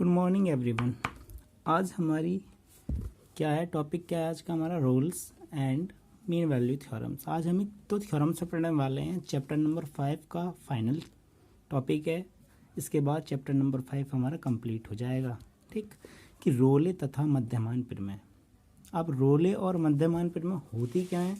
Good morning everyone. आज हमारी क्या है टॉपिक, क्या है आज का हमारा, rules and mean value theorems. आज हम दो थ्योरम्स पढ़ने वाले हैं। चैप्टर नंबर 5 का फाइनल टॉपिक है। इसके बाद चैप्टर नंबर 5 हमारा कंप्लीट हो जाएगा। ठीक, कि रोले तथा मध्यमान प्रमेय। अब रोले और मध्यमान प्रमेय होती क्या है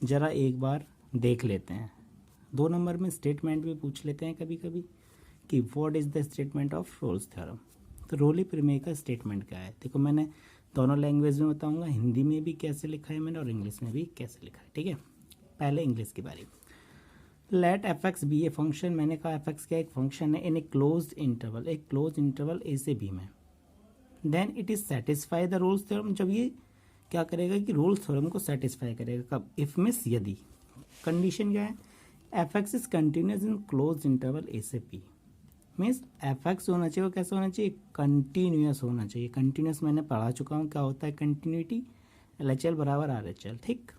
ज़रा एक बार देख लेते हैं। 2 नंबर में स्टेटमेंट भी पूछ लेते हैं कभी कभी कि what is the statement of Rolle's theorem. तो रोले प्रमेय का स्टेटमेंट क्या है, देखो मैंने दोनों लैंग्वेज में बताऊंगा, हिंदी में भी कैसे लिखा है मैंने और इंग्लिश में भी कैसे लिखा है। ठीक है, पहले इंग्लिश की बारी। Let F X be a function. मैंने कहा एफ एक्स क्या एक फंक्शन है इन ए क्लोज्ड इंटरवल, एक क्लोज इंटरवल ए से बी में। Then it is satisfy the Rolle's theorem. जब ये क्या करेगा कि रोल्स थ्योरम को सेटिस्फाई करेगा। कब? इफ मीन्स यदि। कंडीशन क्या है? F X is continuous in close interval A से बी। मीन्स एफ एक्स होना चाहिए, वो कैसा होना चाहिए? कंटिन्यूस होना चाहिए। कंटिन्यूस मैंने पढ़ा चुका हूँ क्या होता है कंटिन्यूटी, एल एच एल बराबर आर एच एल। ठीक,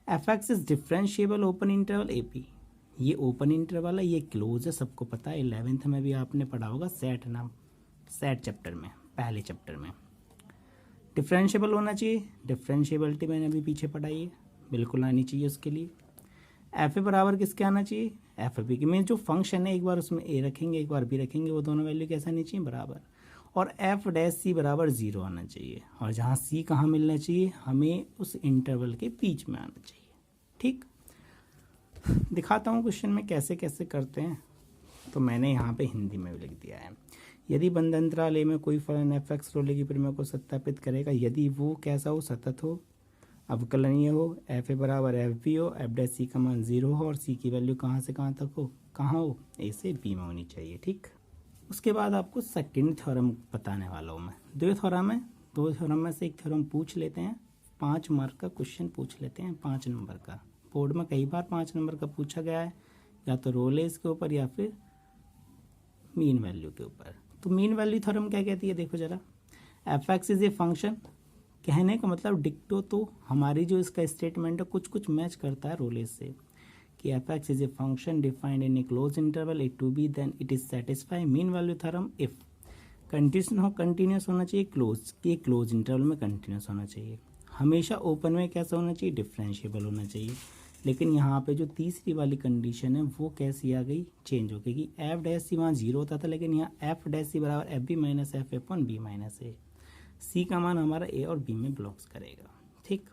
F X is differentiable open interval A P. ये ओपन इंटरवल है, ये क्लोज है, सबको पता है। 11th में भी आपने पढ़ा होगा सेट नाम, सेट चैप्टर में, पहले चैप्टर में। डिफरेंशिएबल होना चाहिए, डिफरेंशिएबिलिटी मैंने अभी पीछे पढ़ाई है, बिल्कुल आनी चाहिए उसके लिए। एफ ए बराबर किसके आना चाहिए? एफ बी की। मीन जो फंक्शन है एक बार उसमें ए रखेंगे एक बार बी रखेंगे, वो दोनों वैल्यू कैसे आनी चाहिए? बराबर। और एफ डैश सी बराबर 0 आना चाहिए। और जहाँ सी कहाँ मिलना चाहिए? हमें उस इंटरवल के बीच में आना चाहिए। ठीक, दिखाता हूँ क्वेश्चन में कैसे कैसे करते हैं। तो मैंने यहाँ पे हिंदी में भी लिख दिया है। यदि बंधंतराल ए में कोई फलन एफ एक्स रोले की प्रमेय को सत्यापित करेगा यदि वो कैसा हो? सतत हो, अवकलनीय हो, एफ ए बराबर एफ बी हो, एफ डैश सी का मान 0 हो और सी की वैल्यू कहाँ से कहाँ तक हो? कहाँ हो? ए से बी में होनी चाहिए। ठीक, उसके बाद आपको सेकंड थ्योरम बताने वाला हूँ मैं। 2 थ्योरम है, 2 थ्योरम में से एक थ्योरम पूछ लेते हैं। 5 मार्क का क्वेश्चन पूछ लेते हैं, 5 नंबर का। बोर्ड में कई बार 5 नंबर का पूछा गया है, या तो रोलेस के ऊपर या फिर मीन वैल्यू के ऊपर। तो मीन वैल्यू थ्योरम क्या कहती है? देखो जरा, F X is a function. कहने का मतलब डिक्टो तो हमारी जो इसका स्टेटमेंट है कुछ कुछ मैच करता है रोलेस से, कि F X is a function defined in a close interval A to B, then it is satisfy mean value theorem if continuous होना चाहिए, क्लोज के क्लोज इंटरवल में कंटिन्यूस होना चाहिए, हमेशा ओपन में कैसा होना चाहिए? डिफरेंशिएबल होना चाहिए। लेकिन यहाँ पे जो तीसरी वाली कंडीशन है वो कैसी आ गई? चेंज हो गई कि एफ डैश सी वहाँ 0 होता था, लेकिन यहाँ एफ डैश सी बराबर F B minus F upon B minus A. C का मान हमारा ए और बी में बिलोंग्स करेगा। ठीक,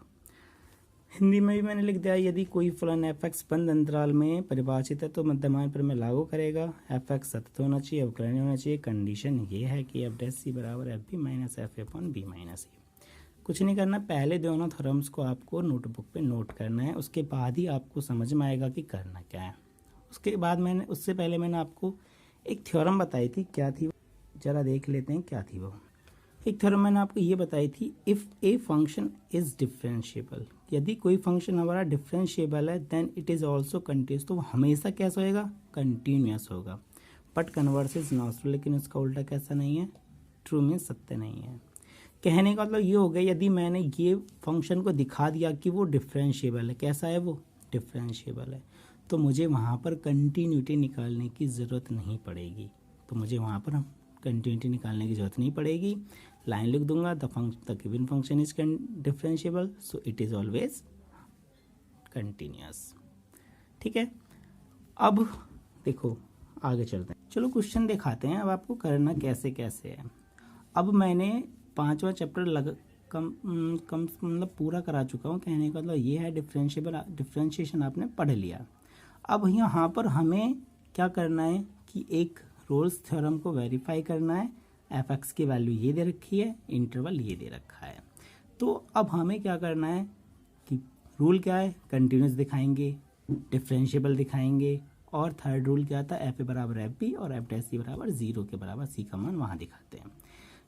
हिंदी में भी मैंने लिख दिया, यदि कोई फलन एफ एक्स बंद अंतराल में परिभाषित है तो मध्यमान प्रमेय लागू करेगा। एफ एक्स सतत होना चाहिए, अवकलनीय होना चाहिए। कंडीशन ये है कि एफ डैश सी बराबर F B minus F upon B minus A. कुछ नहीं करना, पहले दोनों थ्योरम्स को आपको नोटबुक पे नोट करना है, उसके बाद ही आपको समझ में आएगा कि करना क्या है। उसके बाद उससे पहले मैंने आपको एक थ्योरम बताई थी, क्या थी जरा देख लेते हैं क्या थी वो। एक थ्योरम मैंने आपको ये बताई थी, if a function is differentiable. यदि कोई फंक्शन हमारा डिफरेंशिएबल है then it is also continuous. तो वो हमेशा कैसा होएगा? कंटिन्यूस होगा। But converse is not true, लेकिन उसका उल्टा कैसा नहीं है? ट्रू मीन्स सत्य नहीं है। कहने का मतलब ये हो गया, यदि मैंने ये फंक्शन को दिखा दिया कि वो डिफरेंशिएबल है, कैसा है वो? डिफरेंशिएबल है, तो मुझे वहाँ पर कंटिन्यूटी निकालने की ज़रूरत नहीं पड़ेगी। तो मुझे वहाँ पर कंटिन्यूटी निकालने की ज़रूरत नहीं पड़ेगी। लाइन लिख दूंगा, the given function is differentiable so it is always continuous. ठीक है, अब देखो आगे चलते हैं। चलो क्वेश्चन दिखाते हैं अब आपको करना कैसे कैसे है। अब मैंने 5वां चैप्टर मतलब पूरा करा चुका हूँ। कहने का मतलब ये है डिफरेंशिएशन आपने पढ़ लिया। अब यहाँ पर हमें क्या करना है कि एक रोल्स थ्योरम को वेरीफाई करना है। एफ एक्स की वैल्यू ये दे रखी है, इंटरवल ये दे रखा है। तो अब हमें क्या करना है कि रूल क्या है? कंटिन्यूस दिखाएंगे, डिफरेंशिएबल दिखाएंगे, और थर्ड रूल क्या था? एफ ए बराबर एफ बी और एफ डैश सी बराबर 0 के बराबर सी का मान वहाँ दिखाते हैं।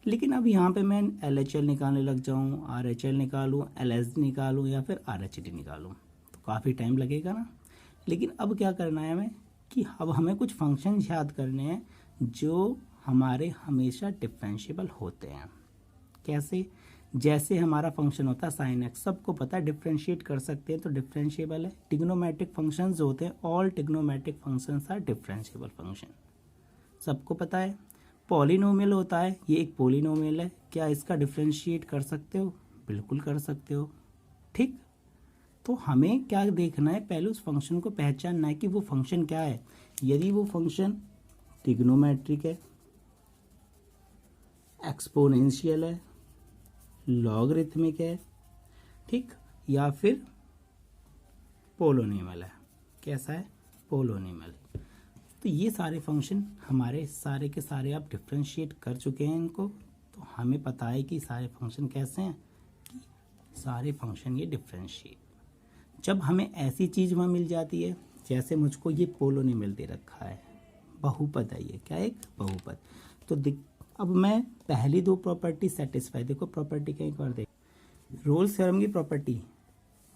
लेकिन अब यहाँ पे मैं एल एच एल निकालने लग जाऊँ, आर एच एल निकालूँ, एल एस डी निकालूँ या फिर आर एच डी निकालूँ तो काफ़ी टाइम लगेगा ना। लेकिन अब क्या करना है हमें कि अब हमें कुछ फंक्शन याद करने हैं जो हमारे हमेशा डिफरेंशिएबल होते हैं। कैसे? जैसे हमारा फंक्शन होता है साइन एक्स, सबको पता है डिफरेंशिएट कर सकते हैं तो डिफरेंशिएबल है। टिग्नोमेट्रिक फंक्शंस होते हैं, all trigonometric functions are differentiable function, सबको पता है। पॉलिनोमियल होता है, ये एक पॉलिनोमियल है, क्या इसका डिफरेंशिएट कर सकते हो? बिल्कुल कर सकते हो। ठीक, तो हमें क्या देखना है, पहले उस फंक्शन को पहचानना है कि वो फंक्शन क्या है। यदि वो फंक्शन ट्रिग्नोमेट्रिक है, एक्सपोनेंशियल है, लॉगरिथमिक है, ठीक, या फिर पोलोनिमल है। कैसा है? पोलोनिमल। तो ये सारे फंक्शन हमारे सारे के सारे आप डिफ्रेंशिएट कर चुके हैं इनको, तो हमें पता है कि सारे फंक्शन कैसे हैं, कि सारे फंक्शन ये डिफ्रेंशिएट। जब हमें ऐसी चीज़ वहाँ मिल जाती है, जैसे मुझको ये पोलोनिमल दे रखा है, बहुपद है ये, क्या एक बहुपद। तो अब मैं पहली दो प्रॉपर्टी सेटिस्फाई, देखो प्रॉपर्टी कहीं पर देख, रोल्स थ्योरम की प्रॉपर्टी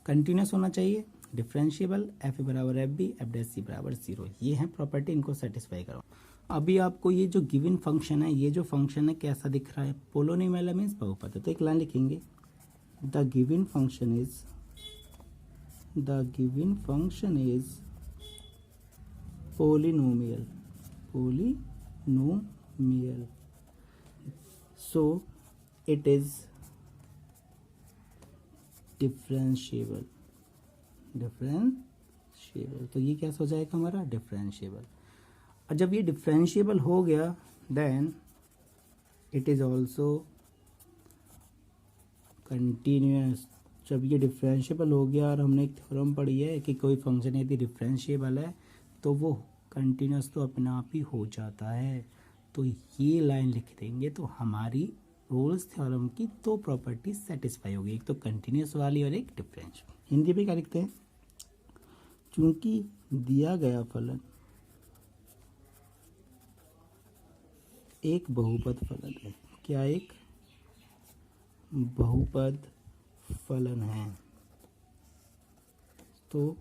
कंटिन्यूस होना चाहिए, डिफरेंशिएबल, एफ बराबर F B, F dash C बराबर 0, ये हैं प्रॉपर्टी, इनको सेटिस्फाई करो। अभी आपको ये जो गिवन फंक्शन है, ये जो फंक्शन है कैसा दिख रहा है? पोलोनिमल मीन्स बहुपद है। तो एक लाइन लिखेंगे, the given function is polynomial, so it is differentiable. तो ये क्या हो जाएगा हमारा? डिफरेंशिएबल। और जब ये डिफरेंशिएबल हो गया, then it is also continuous. जब ये डिफरेंशिएबल हो गया और हमने एक थ्योरम पढ़ी है कि कोई फंक्शन यदि डिफरेंशिएबल है तो वो कंटिन्यूस तो अपने आप ही हो जाता है। तो ये लाइन लिख देंगे तो हमारी रोल्स थ्योरम की दो प्रॉपर्टी सेटिस्फाई होगी, एक तो कंटिन्यूस वाली और एक डिफरेंशियल। हिंदी में क्या लिखते हैं? चूंकि दिया गया फलन एक बहुपद फलन है, क्या एक बहुपद फलन है, तो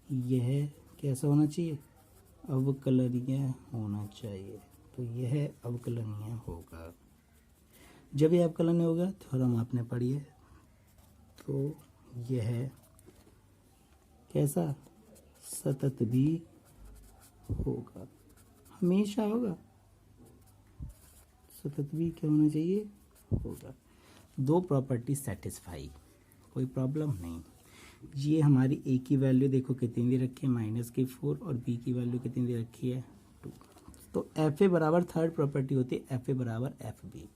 यह कैसा होना चाहिए? अवकलनीय होना चाहिए। तो यह अवकलनीय होगा। जब यह अवकलनीय होगा, थ्योरम आपने पढ़ी है, तो यह कैसा? सतत भी होगा, हमेशा होगा। सतत भी क्या होना चाहिए? होगा। दो प्रॉपर्टी सेटिस्फाई, कोई प्रॉब्लम नहीं। ये हमारी ए की वैल्यू देखो कितनी दे रखी है, -4, और बी की वैल्यू कितनी दे रखी है, 2। तो एफ ए बराबर थर्ड प्रॉपर्टी होती है एफ ए बराबर एफ बी।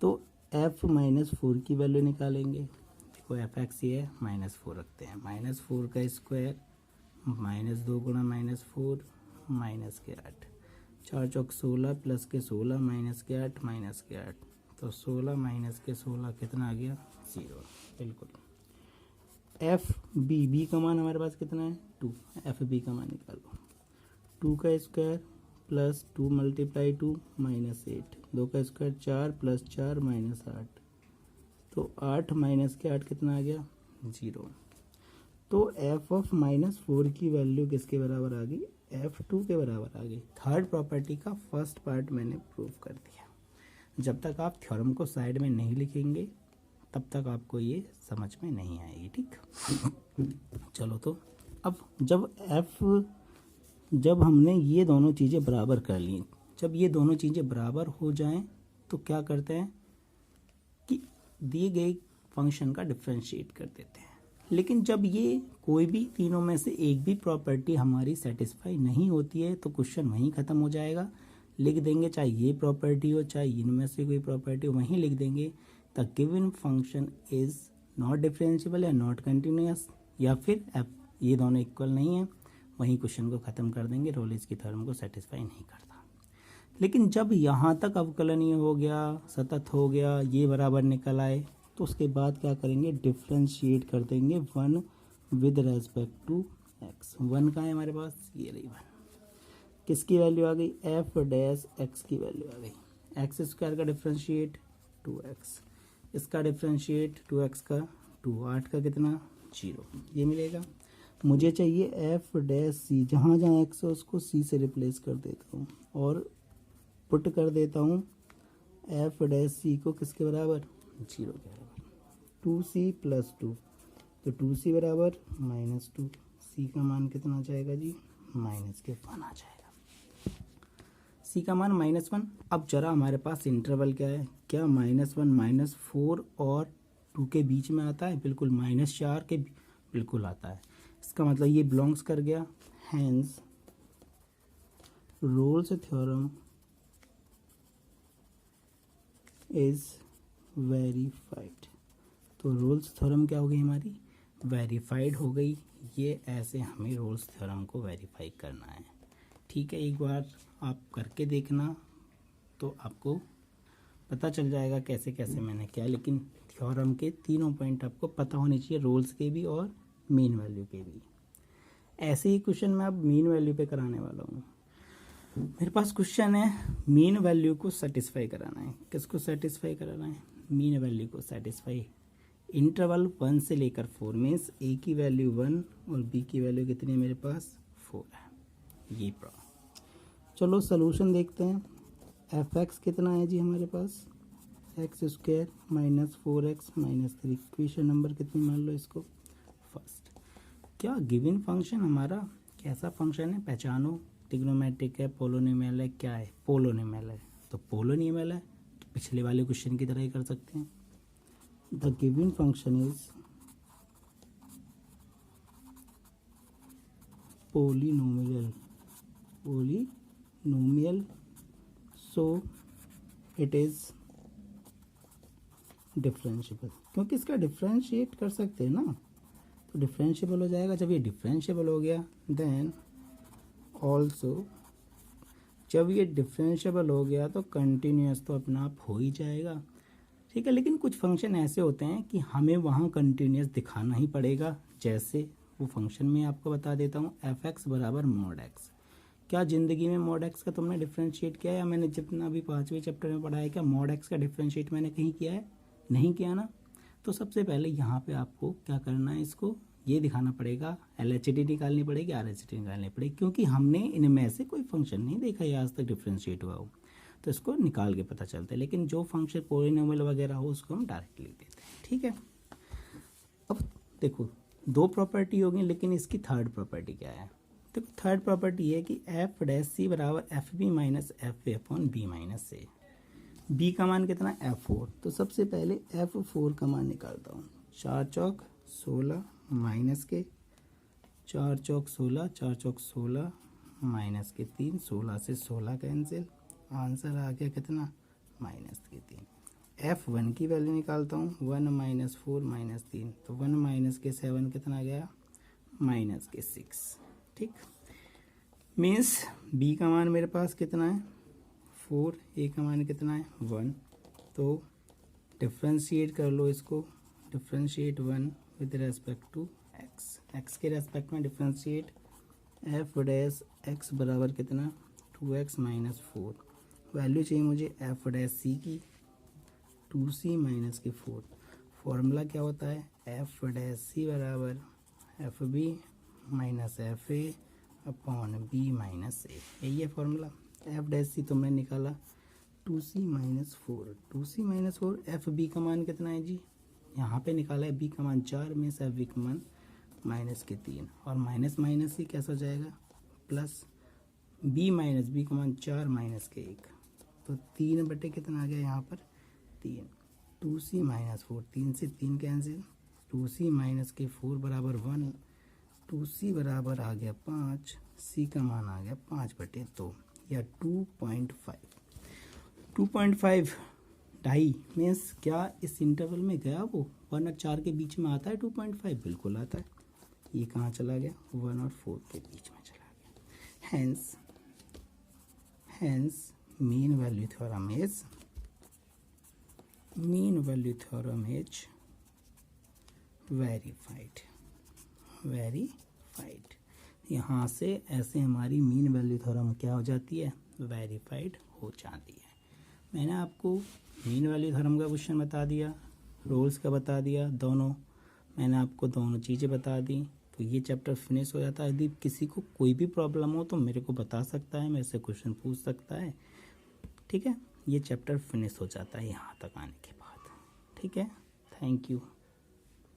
तो एफ -4 की वैल्यू निकालेंगे, देखो एफ एक्स ये है, -4 रखते हैं, -4 का स्क्वायर -2 गुणा -4 -8, 4 चौक 16 प्लस के 16 -8 -8, तो 16 -16 कितना आ गया? 0। बिल्कुल। एफ बी का मान हमारे पास कितना है? 2। एफ बी का मान निकालो, 2 का स्क्वायर प्लस 2 × 2 -8, 2 का स्क्वायर 4 प्लस 4 -8, तो 8 -8 कितना आ गया? 0। तो एफ ऑफ -4 की वैल्यू किसके बराबर आ गई? F2 के बराबर आ गई। थर्ड प्रॉपर्टी का फर्स्ट पार्ट मैंने प्रूव कर दिया। जब तक आप थ्योरम को साइड में नहीं लिखेंगे तब तक आपको ये समझ में नहीं आएगी, ठीक। चलो, तो अब जब हमने ये दोनों चीज़ें बराबर कर ली, जब ये दोनों चीज़ें बराबर हो जाएं तो क्या करते हैं कि दिए गए फंक्शन का डिफरेंशिएट कर देते हैं। लेकिन जब ये कोई भी तीनों में से एक भी प्रॉपर्टी हमारी सेटिस्फाई नहीं होती है तो क्वेश्चन वहीं ख़त्म हो जाएगा। लिख देंगे, चाहे ये प्रॉपर्टी हो चाहे इनमें से कोई प्रॉपर्टी हो, वहीं लिख देंगे the given function is not differentiable या नॉट कंटिन्यूअस, या फिर ये दोनों इक्वल नहीं है, वहीं क्वेश्चन को ख़त्म कर देंगे। रोल्स की थ्योरम को सेटिस्फाई नहीं करता। लेकिन जब यहाँ तक अवकलनीय हो गया, सतत हो गया, ये बराबर निकल आए, तो उसके बाद क्या करेंगे? डिफ्रेंशिएट कर देंगे 1 विद रेस्पेक्ट टू एक्स। 1 का है हमारे पास, ये रही 1। किसकी वैल्यू आ गई? एफ डैश एक्स की वैल्यू आ गई। एक्स स्क्वायर का डिफ्रेंशिएट 2x, इसका डिफ्रेंशिएट 2x का 2, 8 का कितना? 0, ये मिलेगा। मुझे चाहिए एफ डैश सी, जहाँ जहाँ एक्स है उसको सी से रिप्लेस कर देता हूँ और पुट कर देता हूँ एफ डैश सी को किसके बराबर? 0 के बराबर। 2c + 2, तो 2c बराबर -2, c का मान कितना आ जाएगा जी? -1 आ जाएगा। सी का मान -1। अब जरा हमारे पास इंटरवल क्या है, क्या -1 -4 और 2 के बीच में आता है? बिल्कुल -4 के बिल्कुल आता है। इसका मतलब ये बिलोंग्स कर गया। Hence Rolle's theorem is verified. तो रोल्स थ्योरम क्या हो गई हमारी? वेरीफाइड हो गई। ये ऐसे हमें रोल्स थ्योरम को वेरीफाई करना है। ठीक है, एक बार आप करके देखना तो आपको पता चल जाएगा कैसे कैसे मैंने किया, लेकिन थ्योरम के तीनों पॉइंट आपको पता होने चाहिए, रोल्स के भी और मीन वैल्यू के भी। ऐसे ही क्वेश्चन मैं अब मीन वैल्यू पे कराने वाला हूँ। मेरे पास क्वेश्चन है मीन वैल्यू को सेटिस्फाई कराना है। किसको सेटिस्फाई कराना है? मीन वैल्यू को सेटिस्फाई। इंटरवल 1 से लेकर 4 मीन्स ए की वैल्यू 1 और बी की वैल्यू कितनी है मेरे पास? 4 है। ये चलो सोल्यूशन देखते हैं। एफ एक्स कितना है जी हमारे पास? x² - 4x - 3। इक्वेशन नंबर कितनी मान लो इसको? फर्स्ट। क्या गिवन फंक्शन हमारा कैसा फंक्शन है? पहचानो। ट्रिग्नोमेट्रिक है, पोलोनिमियल है, क्या है? पोलोनिमियल है। तो पोलोनिमियल है तो पिछले वाले क्वेश्चन की तरह ही कर सकते हैं। The given function is polynomial so it is differentiable. क्योंकि इसका डिफरेंशिएट कर सकते हैं ना, तो डिफरेंशिएबल हो जाएगा। जब ये डिफरेंशिएबल हो गया देन ऑल्सो, जब ये डिफरेंशिएबल हो गया तो कंटिन्यूअस तो अपना आप हो ही जाएगा। ठीक है, लेकिन कुछ फंक्शन ऐसे होते हैं कि हमें वहाँ कंटिन्यूअस दिखाना ही पड़ेगा। जैसे वो फंक्शन में आपको बता देता हूँ, एफ एक्स बराबर mod x। क्या ज़िंदगी में mod x का तुमने डिफरेंशिएट किया है? या मैंने जितना भी 5वें चैप्टर में पढ़ा है, क्या mod x का डिफरेंशिएट मैंने कहीं किया है? नहीं किया ना। तो सबसे पहले यहाँ पे आपको क्या करना है, इसको ये दिखाना पड़ेगा, LHT निकालनी पड़ेगी, RHT निकालनी पड़ेगी, क्योंकि हमने इनमें से कोई फंक्शन नहीं देखा है आज तक डिफरेंशिएट हुआ हो, तो इसको निकाल के पता चलता है। लेकिन जो फंक्शन पॉलिनोमियल वगैरह हो उसको हम डायरेक्ट लिख देते हैं। ठीक है, अब देखो 2 प्रॉपर्टी होगी, लेकिन इसकी थर्ड प्रॉपर्टी क्या है? देखो थर्ड प्रॉपर्टी है कि एफ डैश सी बराबर F B minus F A upon B minus A. B का मान कितना? F4। तो सबसे पहले F4 का मान निकालता हूँ। 4 चौक 16 माइनस के 4 चौक 16, 4 चौक 16 माइनस के 3, 16 से 16 कैंसिल, आंसर आ गया कितना? -3। F1 की वैल्यू निकालता हूँ, 1 - 4 - 3, तो 1 - 7 कितना गया? -6। ठीक, मीन्स बी का मान मेरे पास कितना है? 4, ए का मान कितना है? 1। तो डिफ्रेंशिएट कर लो इसको, differentiate 1 with respect to X के रेस्पेक्ट में डिफ्रेंशिएट। एफ डैश एक्स बराबर कितना? 2x - 4। वैल्यू चाहिए मुझे एफ डैश सी की, 2c - 4। फॉर्मूला क्या होता है? एफ डैश सी बराबर F B minus F A upon B minus A. यही है फॉर्मूला। एफ डैश सी तो मैं निकाला 2c - 4, 2c - 4। एफ बी का मान कितना है जी? यहाँ पे निकाला है बी का मान 4 में से एफ बी का मान -3, और माइनस माइनस ही कैसा हो जाएगा? प्लस। बी माइनस बी का मान 4 - 1, तो 3 बटे कितना आ गया यहाँ पर? 3। 2c - 4, 3 से 3 कैंसिल, 2c - 4 बराबर 1, 2c बराबर आ गया 5, c का मान आ गया 5/2 या 2.5। 2.5 ढाई मीन्स क्या इस इंटरवल में गया वो? 1 और 4 के बीच में आता है 2.5? बिल्कुल आता है। ये कहाँ चला गया? 1 और 4 के बीच में चला गया। Hence mean value theorem is verified. यहाँ से ऐसे हमारी मीन वैल्यू थ्योरम क्या हो जाती है? वेरीफाइड हो जाती है। मैंने आपको मीन वैल्यू थ्योरम का क्वेश्चन बता दिया, रोल्स का बता दिया, दोनों मैंने आपको दोनों चीज़ें बता दी। तो ये चैप्टर फिनिश हो जाता है। यदि किसी को कोई भी प्रॉब्लम हो तो मेरे को बता सकता है, मेरे से क्वेश्चन पूछ सकता है। ठीक है, ये चैप्टर फिनिश हो जाता है यहाँ तक आने के बाद। ठीक है, थैंक यू।